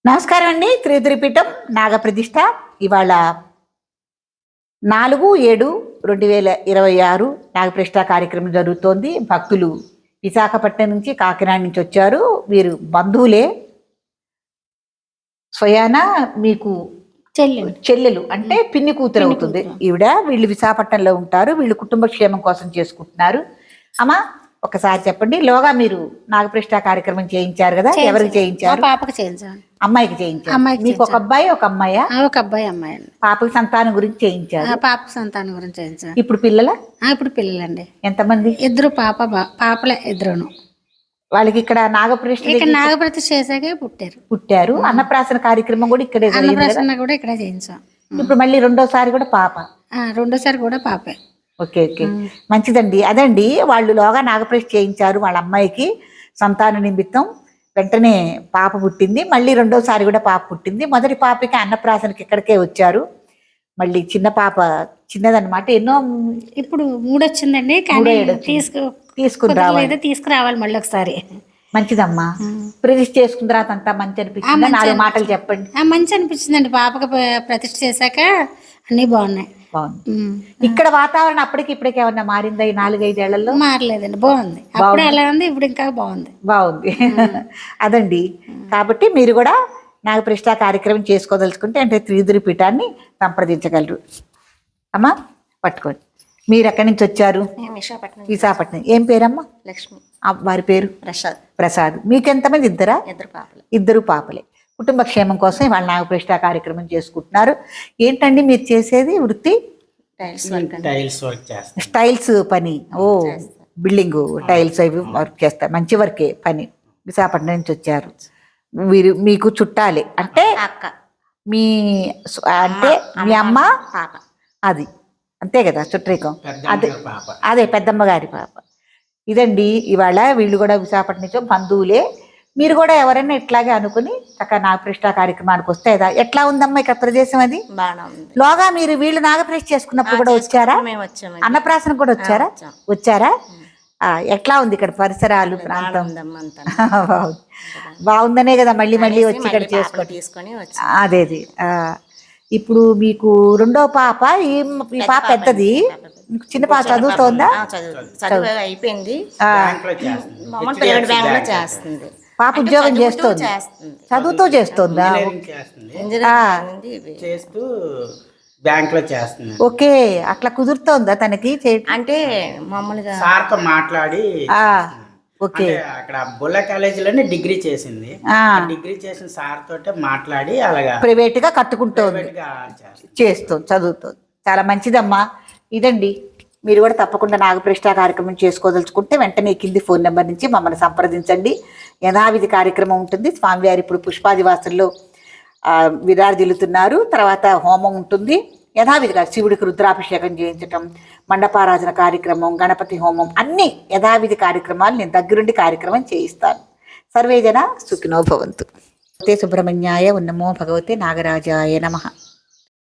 నమస్కారం అండి. త్రిపీఠం నాగప్రతిష్ఠ ఇవాళ 4/7/2026 నాగప్రతిష్ఠ కార్యక్రమం జరుగుతోంది. భక్తులు విశాఖపట్నం నుంచి, కాకినాడ నుంచి వచ్చారు. వీరు బంధువులే, స్వయాన మీకు చెల్లెలు అంటే పిన్ని కూతురు అవుతుంది ఈవిడ. వీళ్ళు విశాఖపట్నంలో ఉంటారు. వీళ్ళు కుటుంబ క్షేమం కోసం చేసుకుంటున్నారు. అమ్మా ఒకసారి చెప్పండి. లోగా మీరు నాగప్రతిష్ఠ కార్యక్రమం చేయించారు కదా, ఎవరికి చేయించారు? పాపకి చేయించాను. అమ్మాయికి చేయించారు. మీకు ఒక అబ్బాయి ఒక అమ్మాయా? ఒక అబ్బాయి అమ్మాయి. పాపకి సంతానం గురించి చేయించారు. పాపకి సంతానం గురించి చేయించాను. ఇప్పుడు పిల్లల? ఇప్పుడు పిల్లలండి. ఎంతమంది? ఇద్దరు పాపలే ఇద్దరును. వాళ్ళకి ఇక్కడ నాగప్రతిష్ఠ చేసాకే పుట్టారు. అన్నప్రాసన కార్యక్రమం కూడా ఇక్కడే, అన్నప్రాసన కూడా ఇక్కడే చేయించాం. ఇప్పుడు మళ్ళీ రెండోసారి కూడా పాప? రెండోసారి కూడా పాపే. ఓకే ఓకే, మంచిదండి. అదండి, వాళ్ళు లోగా నాగప్రతిష్ఠ చేయించారు. వాళ్ళ అమ్మాయికి సంతాన నిమిత్తం వెంటనే పాప పుట్టింది. మళ్ళీ రెండోసారి కూడా పాప పుట్టింది. మొదటి పాపకి అన్నప్రాసనకి ఇక్కడికే వచ్చారు. మళ్ళీ చిన్న పాప చిన్నదన్నమాట. ఎన్నో ఇప్పుడు 3 వచ్చిందండి. తీసుకురావాలి మళ్ళీ ఒకసారి. మంచిదమ్మా. ప్రతిష్ఠ చేసుకున్న తర్వాత అంతా మంచి అనిపించింది. 4 మాటలు చెప్పండి. మంచి అనిపించిందండి. పాపకి ప్రతిష్ఠ చేశాక అన్ని బాగున్నాయి. బాగుంది. ఇక్కడ వాతావరణం అప్పటికి ఇప్పటికి ఏమన్నా మారిందా ఈ 4-5 ఏళ్లలో? మారలేదండి, బాగుంది. అప్పుడు ఎలా ఉంది, ఇప్పుడు ఇంకా బాగుంది. అదండి. కాబట్టి మీరు కూడా నాగప్రతిష్ఠ కార్యక్రమం చేసుకోదలుచుకుంటే అంటే త్రిపీఠాన్ని సంప్రదించగలరు. అమ్మా పట్టుకోండి. మీరు ఎక్కడి నుంచి వచ్చారు? విశాఖపట్నం. ఏం పేరమ్మా? లక్ష్మి. వారి పేరు? ప్రసాద్. మీకు ఎంతమంది? ఇద్దరా? ఇద్దరు పాపలే. కుటుంబ క్షేమం కోసం వాళ్ళ నాగప్రతిష్ఠ కార్యక్రమం చేసుకుంటున్నారు. ఏంటండి మీరు చేసేది వృత్తి? స్టైల్స్ పని. ఓ, బిల్డింగ్ టైల్స్ అవి వర్క్ చేస్తారు. మంచి వర్కే పని. విశాఖపట్నం నుంచి వచ్చారు. వీరు మీకు చుట్టాలే అంటే అక్క, మీ అంటే మీ అమ్మ అది అంతే కదా, చుట్టరికం. అదే పెద్దమ్మ గారి పాప. ఇదండి ఇవాళ వీళ్ళు కూడా విశాఖపట్నం నుంచి బంధువులే. మీరు కూడా ఎవరైనా ఇట్లాగే అనుకుని చక్కగా నాగప్రతిష్ఠ కార్యక్రమానికి వస్తే ఎట్లా ఉందమ్మా ఇక్కడ ప్రదేశం? అది లోగా మీరు వీళ్ళు నాగప్రతిష్ఠ చేసుకున్నప్పుడు కూడా వచ్చారా? అన్నప్రాసన కూడా వచ్చారా? ఎట్లా ఉంది ఇక్కడ పరిసరాలు, ప్రాంతం? బాగుందనే కదా మళ్ళీ మళ్ళీ వచ్చి ఇక్కడ తీసుకొని. అదే. ఇప్పుడు మీకు రెండో పాప, ఈ పాప పెద్దది, చిన్న పాప చదువుతోందా? అయిపోయింది. పాప ఉద్యోగం చేస్తోంది, చదువుతూ చేస్తోందా? బ్యాంక్ లో చేస్తుంది. ఓకే, అట్లా కుదురుతోందా తనకి? అంటే మామూలుగా సార్తో మాట్లాడి. ఓకే, అక్కడ బుల్ల కాలేజీలోనే డిగ్రీ చేసింది. డిగ్రీ చేసిన సార్ తోటే మాట్లాడి అలాగా ప్రైవేట్ గా కట్టుకుంటోంది, చేస్తుంది, చదువుతుంది. చాలా మంచిదమ్మా. ఇదండి, మీరు కూడా తప్పకుండా నాగప్రతిష్ఠ కార్యక్రమం చేసుకోదలుచుకుంటే వెంటనే కింది ఫోన్ నెంబర్ నుంచి మమ్మల్ని సంప్రదించండి. యథావిధి కార్యక్రమం ఉంటుంది. స్వామివారి ఇప్పుడు పుష్పాదివాసుల్లో విరాజిల్లుతున్నారు. తర్వాత హోమం ఉంటుంది. యథావిధిగా శివుడికి రుద్రాభిషేకం చేయించటం, మండపారాధన కార్యక్రమం, గణపతి హోమం, అన్ని యథావిధి కార్యక్రమాలు నేను దగ్గరుండి కార్యక్రమం చేయిస్తాను. సర్వేజన సుఖినో భవంతు. సుబ్రహ్మణ్యాయ నమో భగవతే నాగరాజాయ నమః.